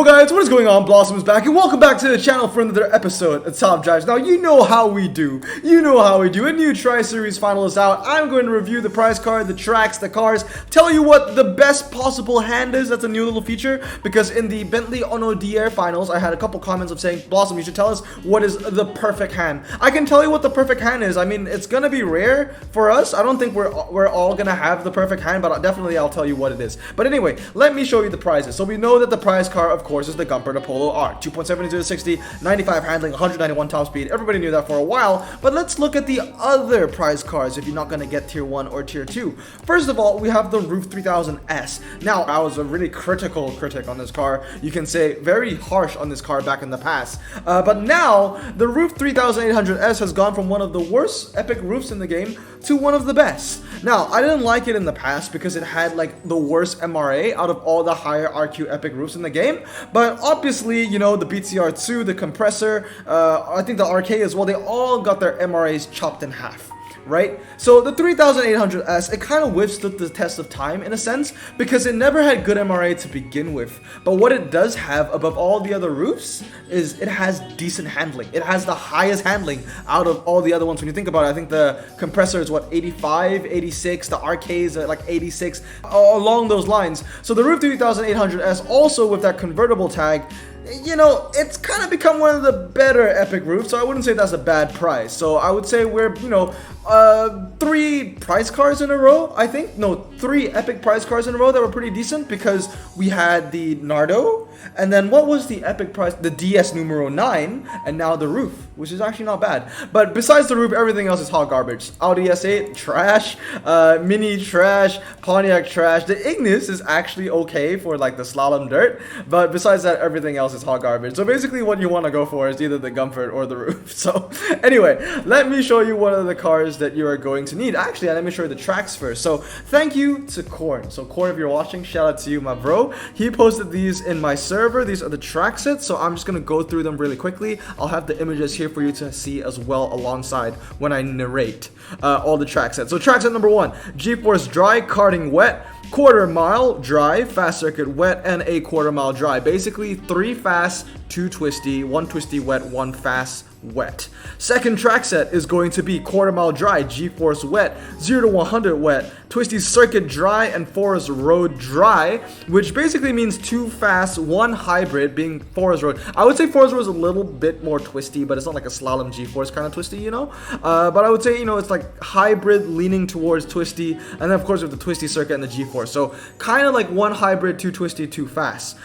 Yo guys, what is going on? Blossom is back and welcome back to the channel for another episode of Top Drives. Now you know how we do. A new Tri-Series final is out. I'm going to review the prize card, the tracks, the cars, tell you what the best possible hand is. That's a new little feature because in the Bentley Ono DR finals, I had a couple comments of saying, Blossom, you should tell us what is the perfect hand. I can tell you what the perfect hand is. I mean, it's going to be rare for us. I don't think we're all going to have the perfect hand, but definitely I'll tell you what it is. But anyway, let me show you the prizes. So we know that the prize card, of course, is the Gumpert Apollo R. 2.70 to 60, 95 handling, 191 top speed. Everybody knew that for a while, but let's look at the other prize cards if you're not going to get tier 1 or tier 2. First of all, we have the Roof 3000S. Now, I was a really critical critic on this car. You can say very harsh on this car back in the past. But now, the Roof 3800S has gone from one of the worst epic roofs in the game to one of the best. Now, I didn't like it in the past because it had like the worst MRA out of all the higher RQ epic roofs in the game. But obviously, you know, the BTR2, the compressor, I think the RK as well, they all got their MRAs chopped in half. Right? So the 3800S, it kind of withstood the test of time in a sense because it never had good MRA to begin with. But what it does have above all the other roofs is it has decent handling. It has the highest handling out of all the other ones. When you think about it, I think the compressor is what, 85, 86, the RKs are like 86, along those lines. So the Roof 3800S also with that convertible tag, you know, it's kind of become one of the better epic roofs, so I wouldn't say that's a bad price. So I would say we're, you know, 3 prize cards in a row, I think. No, 3 epic prize cards in a row that were pretty decent because we had the Nardo, and then what was the epic prize? The DS numero 9, and now the Roof, which is actually not bad. But besides the Roof, everything else is hot garbage. Audi S8, trash. Mini, trash. Pontiac, trash. The Ignis is actually okay for like the slalom dirt, but besides that, everything else is hot garbage. So basically what you want to go for is either the Gumpert or the Roof. So anyway, let me show you one of the cars that you are going to need. Actually, let me show you the tracks first. So thank you to Korn. So Korn, if you're watching, shout out to you, my bro. He posted these in my server. These are the track sets, so I'm just going to go through them really quickly. I'll have the images here for you to see as well alongside when I narrate all the track sets. So track set number 1, G-Force dry, karting wet, quarter mile dry, fast circuit wet, and a quarter mile dry. Basically 3 fast, 2 twisty, 1 twisty wet, 1 fast wet. Second track set is going to be quarter mile dry, G-Force wet, 0 to 100 wet, twisty circuit dry, and forest road dry, which basically means 2 fast, 1 hybrid, being forest road. I would say forest road is a little bit more twisty, but it's not like a slalom G-Force kind of twisty, you know. But I would say, you know, it's like hybrid leaning towards twisty, and then of course with the twisty circuit and the G-Force. So kind of like 1 hybrid, 2 twisty, 2 fast.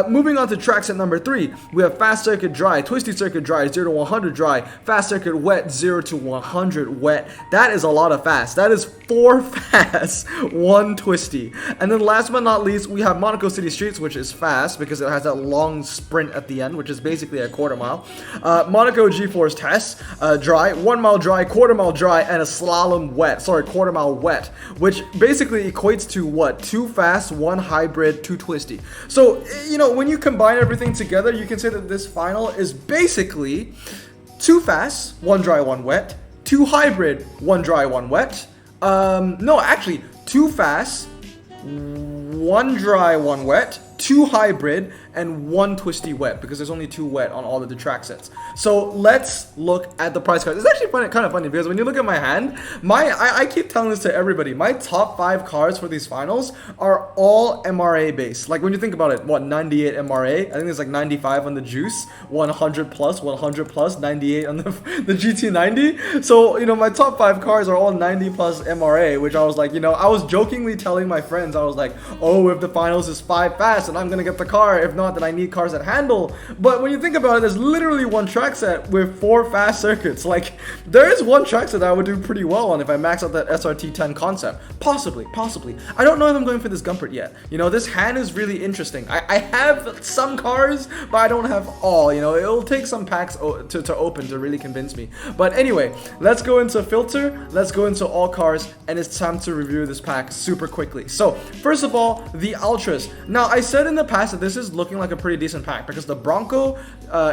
Moving on to track set number 3, we have fast circuit dry, twisty circuit dry, 0 to 100 dry, fast circuit wet, 0 to 100 wet. That is a lot of fast. That is 4 fast, 1 twisty. And then last but not least, we have Monaco City Streets, which is fast because it has that long sprint at the end, which is basically a quarter mile. Monaco G-Force test, dry, 1 mile dry, quarter mile dry, and a slalom wet. Sorry, quarter mile wet, which basically equates to what? 2 fast, 1 hybrid, 2 twisty. So, you know, when you combine everything together, you can say that this final is basically 2 fast, 1 dry, 1 wet, 2 hybrid, 1 dry, 1 wet. No, actually, 2 fast, 1 dry, 1 wet, 2 hybrid, and 1 twisty wet because there's only 2 wet on all of the track sets. So let's look at the price cards. It's actually kind of funny because when you look at my hand, I keep telling this to everybody, my top 5 cards for these finals are all MRA based. Like when you think about it, what, 98 MRA? I think there's like 95 on the Juice, 100 plus, 98 on the GT90. So, you know, my top 5 cars are all 90 plus MRA, which I was like, you know, I was jokingly telling my friends, I was like, oh, if the finals is 5 fast and I'm gonna get the car, if not, then I need cars that handle. But when you think about it, there's literally 1 track set with 4 fast circuits. Like, there is 1 track set that I would do pretty well on if I max out that SRT10 concept. Possibly. I don't know if I'm going for this Gumpert yet. You know, this hand is really interesting. I have some cars, but I don't have all. You know, it'll take some packs to open to really convince me. But anyway, let's go into filter, let's go into all cars, and it's time to review this pack super quickly. So, first of all, the Ultras. Now, I said in the past that this is looking looking like a pretty decent pack because the Bronco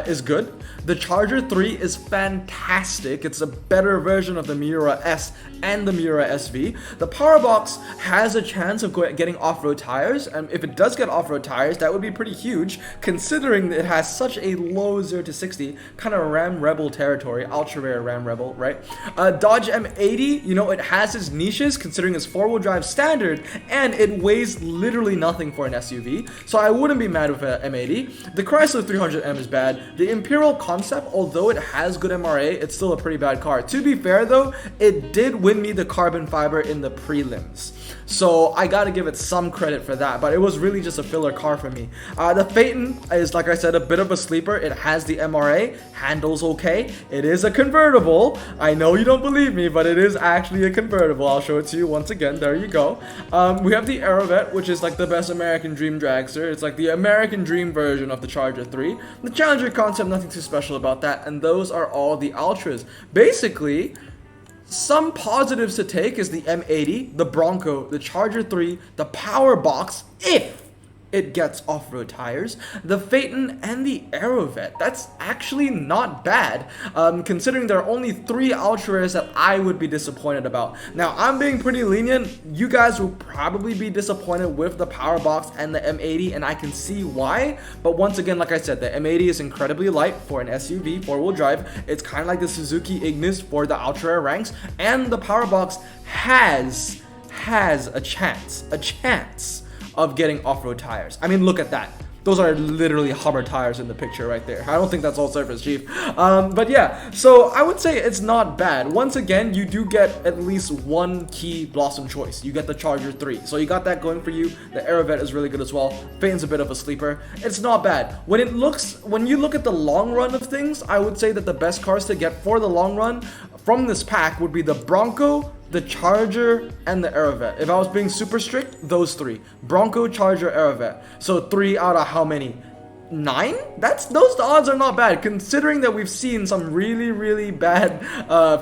is good. The Charger 3 is fantastic. It's a better version of the Miura S and the Miura SV. The Power Box has a chance of getting off-road tires, and if it does get off-road tires, that would be pretty huge considering that it has such a low 0 to 60, kind of Ram Rebel territory, ultra rare Ram Rebel, right? Dodge M80, you know, it has its niches considering it's four-wheel drive standard, and it weighs literally nothing for an SUV, so I wouldn't be mad with an M80. The Chrysler 300M is bad. The Imperial Concept, although it has good MRA, it's still a pretty bad car. To be fair though, it did win me the carbon fiber in the prelims, so I gotta give it some credit for that, but it was really just a filler car for me. The Phaeton is, like I said, a bit of a sleeper. It has the MRA, handles okay. It is a convertible. I know you don't believe me, but it is actually a convertible. I'll show it to you once again. There you go. We have the Aerovet, which is like the best American Dream dragster. It's like the American Dream version of the Charger 3. The Challenger Concept, nothing too special about that, and those are all the Ultras. Basically, some positives to take is the M80, the Bronco, the Charger 3, the Power Box, if it gets off-road tires, the Phaeton, and the Aerovet. That's actually not bad, considering there are only 3 ultra rares that I would be disappointed about. Now, I'm being pretty lenient. You guys will probably be disappointed with the Power Box and the M80, and I can see why. But once again, like I said, the M80 is incredibly light for an SUV, 4-wheel drive. It's kind of like the Suzuki Ignis for the ultra rare ranks, and the Power Box has a chance of getting off-road tires. I mean, look at that. Those are literally Hummer tires in the picture right there. I don't think that's all surface, Chief. But yeah, so I would say it's not bad. Once again, you do get at least one key Blossom choice. You get the Charger 3. So you got that going for you. The Aerovet is really good as well. Phaeton's a bit of a sleeper. It's not bad. When you look at the long run of things, I would say that the best cars to get for the long run from this pack would be the Bronco, the Charger, and the Aerovet. If I was being super strict, those 3. Bronco, Charger, Aerovet. So 3 out of how many? 9? Those odds are not bad, considering that we've seen some really bad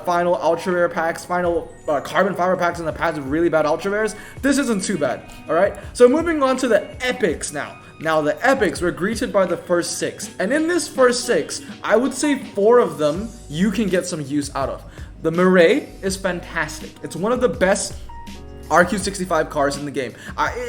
final ultra rare packs, final carbon fiber packs in the past with really bad ultra rares. This isn't too bad. Alright, so moving on to the epics now. Now, the epics were greeted by the first 6, and in this first 6, I would say 4 of them you can get some use out of. The Mirai is fantastic. It's one of the best RQ65 cars in the game.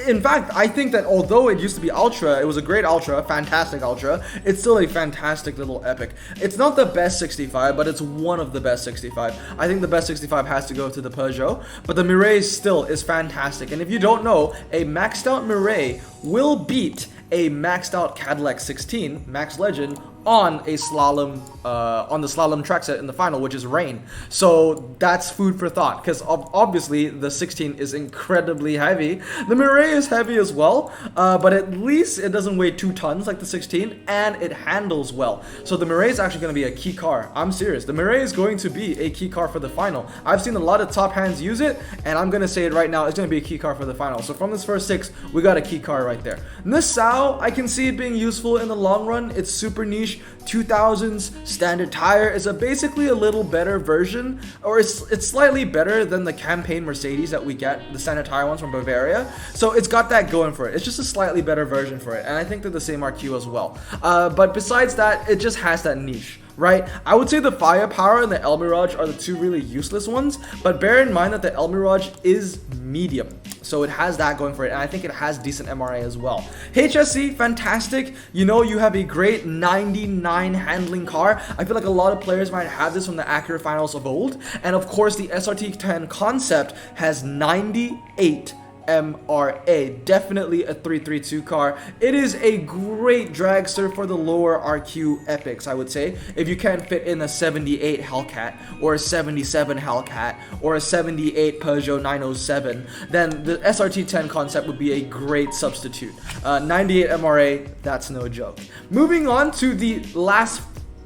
In fact, I think that although it used to be Ultra, it was a great Ultra, fantastic Ultra, it's still a fantastic little epic. It's not the best 65, but it's one of the best 65. I think the best 65 has to go to the Peugeot, but the Mirai still is fantastic. And if you don't know, a maxed out Mirai will beat a maxed out Cadillac 16 Max Legend on a slalom, on the slalom track set in the final, which is rain. So that's food for thought, because obviously the 16 is incredibly heavy. The Mirai is heavy as well, but at least it doesn't weigh 2 tons like the 16, and it handles well. So the Mirai is actually going to be a key car. I'm serious. The Mirai is going to be a key car for the final. I've seen a lot of top hands use it, and I'm going to say it right now, it's going to be a key car for the final. So from this first 6, we got a key car right there. Nassau, I can see it being useful in the long run. It's super niche. 2000s standard tire is basically a little better version, or it's slightly better than the campaign Mercedes that we get, the standard tire ones from Bavaria. So it's got that going for it. It's just a slightly better version for it, and I think they're the same RQ as well. But besides that, it just has that niche, right? I would say the Firepower and the El Mirage are the 2 really useless ones, but bear in mind that the El Mirage is medium, so it has that going for it, and I think it has decent MRA as well. HSC, fantastic. You know, you have a great 99 handling car. I feel like a lot of players might have this from the Acura finals of old, and of course the SRT10 concept has 98 MRA, definitely a 332 car. It is a great dragster for the lower RQ epics, I would say. If you can't fit in a 78 Hellcat or a 77 Hellcat or a 78 Peugeot 907, then the SRT10 concept would be a great substitute. 98 MRA, that's no joke. Moving on to the last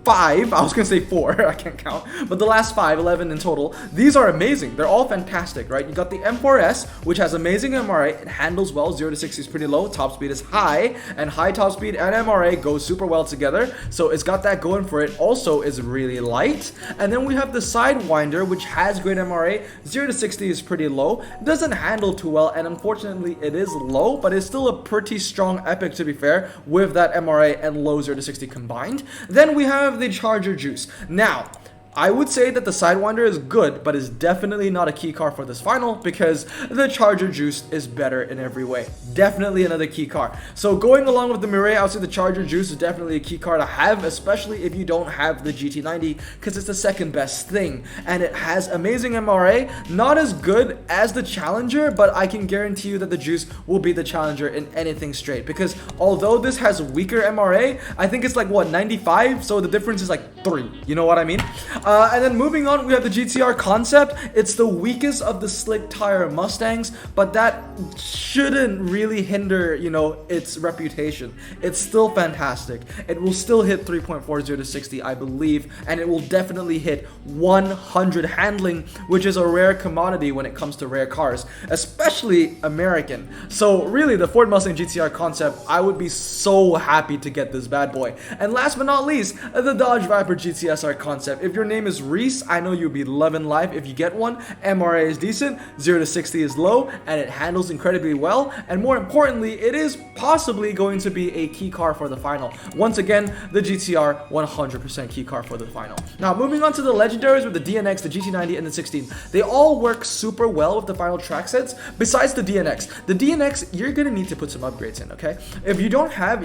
5, I was gonna say 4, I can't count, but the last 5, 11 in total, these are amazing. They're all fantastic, right? You got the M4S, which has amazing MRA. It handles well. 0 to 60 is pretty low. Top speed is high, and high top speed and MRA go super well together. So it's got that going for it. Also is really light. And then we have the Sidewinder, which has great MRA. 0 to 60 is pretty low. Doesn't handle too well, and unfortunately it is low, but it's still a pretty strong epic, to be fair, with that MRA and low 0 to 60 combined. Then we have the Charger Juice. Now, I would say that the Sidewinder is good, but is definitely not a key car for this final because the Charger Juice is better in every way. Definitely another key car. So going along with the Mirai, I would say the Charger Juice is definitely a key car to have, especially if you don't have the GT90 because it's the second best thing. And it has amazing MRA, not as good as the Challenger, but I can guarantee you that the Juice will be the Challenger in anything straight because although this has weaker MRA, I think it's like, what, 95? So the difference is like 3. You know what I mean? And then moving on, we have the GTR concept. It's the weakest of the slick tire Mustangs, but that shouldn't really hinder, you know, its reputation. It's still fantastic. It will still hit 3.40 to 60, I believe, and it will definitely hit 100 handling, which is a rare commodity when it comes to rare cars, especially American. So really, the Ford Mustang GTR concept, I would be so happy to get this bad boy. And last but not least, the Dodge Viper GTSR concept. If your name is Reese, I know you'll be loving life if you get one. MRA is decent, 0 to 60 is low, and it handles incredibly well. And more importantly, it is possibly going to be a key car for the final. Once again, the GTR 100% key car for the final. Now, moving on to the Legendaries with the DNX, the GT90, and the 16. They all work super well with the final track sets, besides the DNX. The DNX, you're gonna need to put some upgrades in, okay? If you have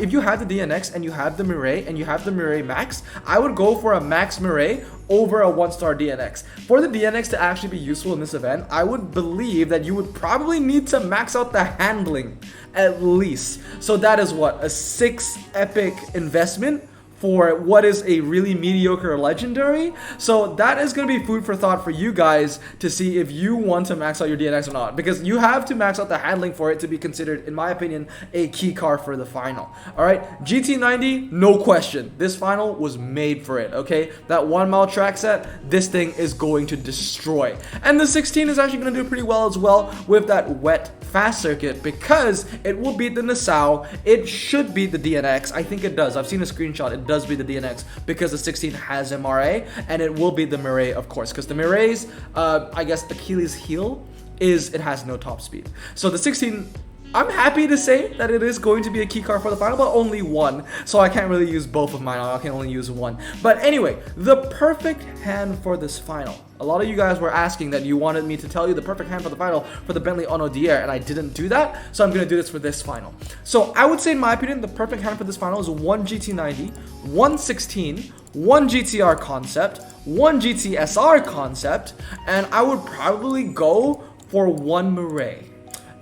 the DNX and you have the Mirai and you have the Mirai Max, I would go for a Max Mirai over a 1-star DNX. For the DNX to actually be useful in this event, I would believe that you would probably need to max out the handling at least. So that is what, a 6 epic investment for what is a really mediocre legendary. So that is going to be food for thought for you guys to see if you want to max out your DNX or not, because you have to max out the handling for it to be considered, in my opinion, a key car for the final. All right, GT90, no question, this final was made for it. Okay, that 1 mile track set, this thing is going to destroy. And the 16 is actually going to do pretty well as well with that wet fast circuit because it will beat the Nassau. It should beat the DNX. I think it does. I've seen a screenshot. It does beat the DNX because the 16 has MRA, and it will beat the Mirai, of course, because the Mirai's, I guess, Achilles heel is it has no top speed. So the 16, I'm happy to say that it is going to be a key car for the final, but only one. So I can't really use both of mine. I can only use one. But anyway, the perfect hand for this final. A lot of you guys were asking that you wanted me to tell you the perfect hand for the final for the Bentley Ono DR, and I didn't do that. So I'm going to do this for this final. So I would say, in my opinion, the perfect hand for this final is 1 GT90, 1 16, 1 GTR concept, 1 GTSR concept, and I would probably go for 1 Mirai.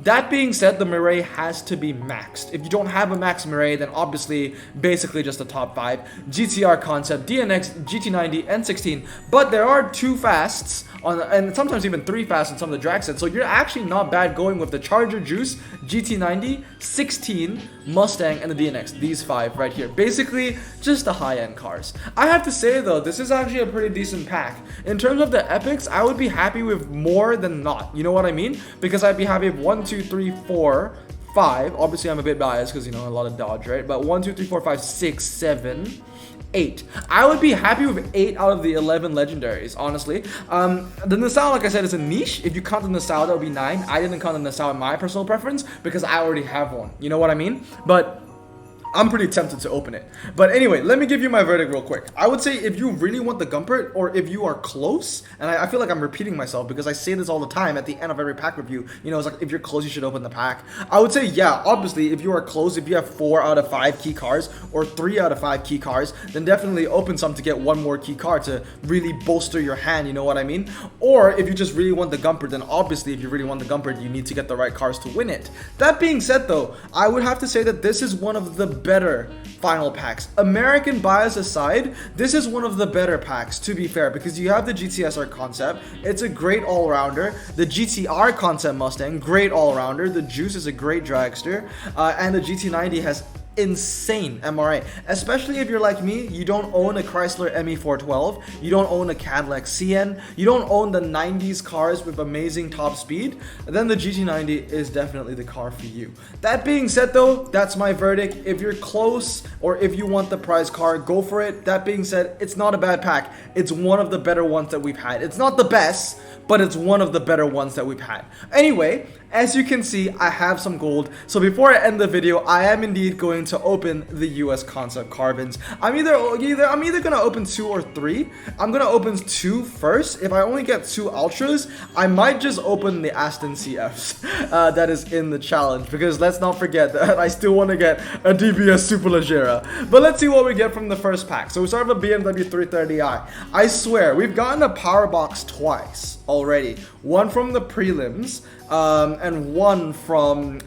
That being said, the Mirai has to be maxed. If you don't have a max Mirai, then obviously, basically just the top 5. GTR concept, DNX, GT90, and 16. But there are 2 fasts, and sometimes even 3 fasts on some of the drag sets. So you're actually not bad going with the Charger Juice, GT90, 16, Mustang, and the DNX. These 5 right here. Basically, just the high-end cars. I have to say, though, this is actually a pretty decent pack. In terms of the epics, I would be happy with more than not. You know what I mean? Because I'd be happy with 1, 2, 3, 4, 5. Obviously, I'm a bit biased because, you know, a lot of Dodge, right? But 1, 2, 3, 4, 5, 6, 7, 8. I would be happy with 8 out of the 11 legendaries, honestly. The Nassau, like I said, is a niche. If you count the Nassau, that would be 9. I didn't count the Nassau in my personal preference because I already have one. You know what I mean? But I'm pretty tempted to open it. But anyway, let me give you my verdict real quick. I would say if you really want the Gumpert, or if you are close, and I feel like I'm repeating myself because I say this all the time at the end of every pack review, you know, it's like, if you're close, you should open the pack. I would say, yeah, obviously, if you are close, if you have 4 out of 5 key cars, or 3 out of 5 key cars, then definitely open some to get 1 more key card to really bolster your hand, you know what I mean? Or if you just really want the Gumpert, then obviously, if you really want the Gumpert, you need to get the right cars to win it. That being said, though, I would have to say that this is one of the better final packs. American bias aside, this is one of the better packs, to be fair, because you have the GTSR concept. It's a great all-rounder. The GTR concept Mustang, great all-rounder. The Juice is a great dragster. And the GT90 has insane MRA, especially if you're like me. You don't own a Chrysler ME412, you don't own a Cadillac CN, you don't own the 90s cars with amazing top speed, then the GT90 is definitely the car for you. That being said though, that's my verdict. If you're close or if you want the prize car, go for it. That being said, it's not a bad pack. It's one of the better ones that we've had. It's not the best, but it's one of the better ones that we've had. Anyway, as you can see, I have some gold. So before I end the video, I am indeed going to open the US Concept Carbons. I'm either gonna open 2 or 3. I'm gonna open 2 first. If I only get 2 Ultras, I might just open the Aston CFs that is in the challenge, because let's not forget that I still want to get a DBS Superleggera. But let's see what we get from the first pack. So we start with a BMW 330i. I swear, we've gotten a power box twice already. One from the prelims, and one from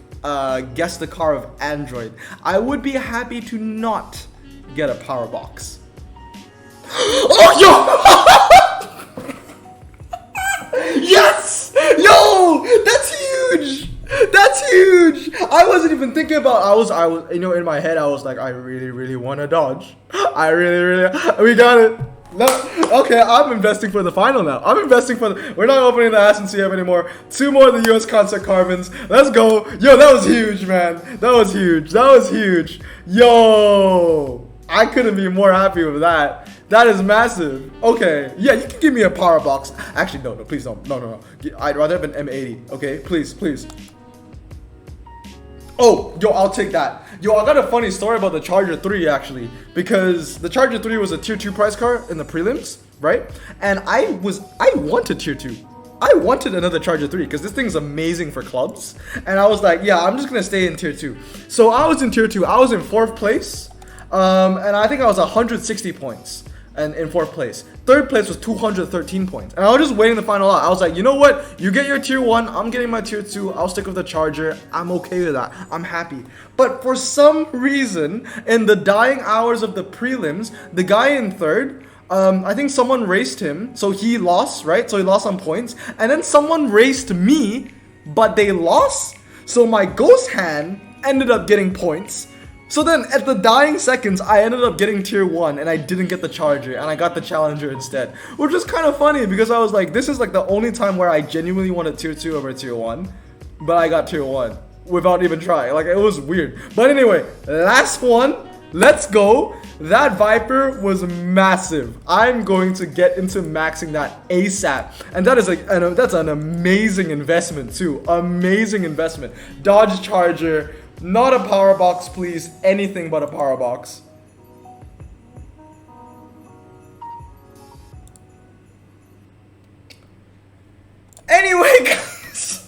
Guess the Car of Android. I would be happy to not get a power box. Oh, yo! Yes! Yo! That's huge! That's huge! I wasn't even thinking about, I was, you know, in my head, I was like, I really want to Dodge. We got it. No, okay, I'm investing for the final now. I'm investing for the, we're not opening the Aston CF anymore. 2 more of the US Concept Carbons. Let's go. Yo, that was huge, man. That was huge. That was huge. Yo, I couldn't be more happy with that. That is massive. Okay, yeah, you can give me a power box. Actually, no, please don't. No. I'd rather have an M80. Okay, please. Oh, yo, I'll take that. Yo, I got a funny story about the Charger 3 actually, because the Charger 3 was a tier 2 prize car in the prelims, right? And I wanted tier 2. I wanted another Charger 3 because this thing's amazing for clubs. And I was like, yeah, I'm just gonna stay in tier 2. So I was in tier 2. I was in 4th place. And I think I was 160 points. And in 4th place. 3rd place was 213 points. And I was just waiting the final out. I was like, you know what? You get your tier 1. I'm getting my tier 2. I'll stick with the Charger. I'm okay with that. I'm happy. But for some reason, in the dying hours of the prelims, the guy in 3rd, I think someone raced him. So he lost, right? So he lost on points. And then someone raced me, but they lost. So my ghost hand ended up getting points. So then, at the dying seconds, I ended up getting tier 1, and I didn't get the Charger, and I got the Challenger instead. Which is kind of funny, because I was like, this is like the only time where I genuinely wanted tier 2 over tier 1. But I got tier 1, without even trying. Like, it was weird. But anyway, last one. Let's go. That Viper was massive. I'm going to get into maxing that ASAP. And that is that's an amazing investment, too. Amazing investment. Dodge Charger. Not a power box, please. Anything but a power box. Anyway, guys.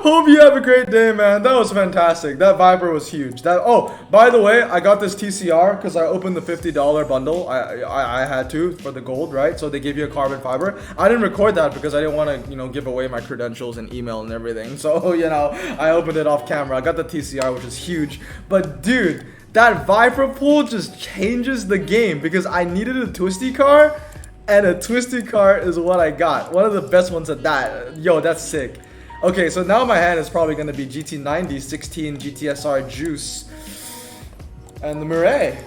Hope you have a great day, man. That was fantastic. That Viper was huge. Oh, by the way, I got this TCR because I opened the $50 bundle. I had to for the gold, right? So they give you a carbon fiber. I didn't record that because I didn't want to, you know, give away my credentials and email and everything. So, you know, I opened it off camera. I got the TCR, which is huge. But dude, that Viper pool just changes the game because I needed a twisty car, and a twisty car is what I got. One of the best ones at that. Yo, that's sick. Okay, so now my hand is probably going to be GT90, 16 GTSR Juice, and the Mirai.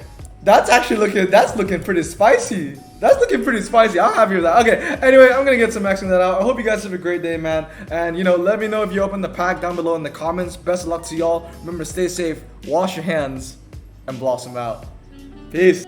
That's looking pretty spicy. That's looking pretty spicy. I'm happy with that. Okay, anyway, I'm going to get some maxing that out. I hope you guys have a great day, man. And, you know, let me know if you open the pack down below in the comments. Best of luck to y'all. Remember, stay safe, wash your hands, and blossom out. Peace.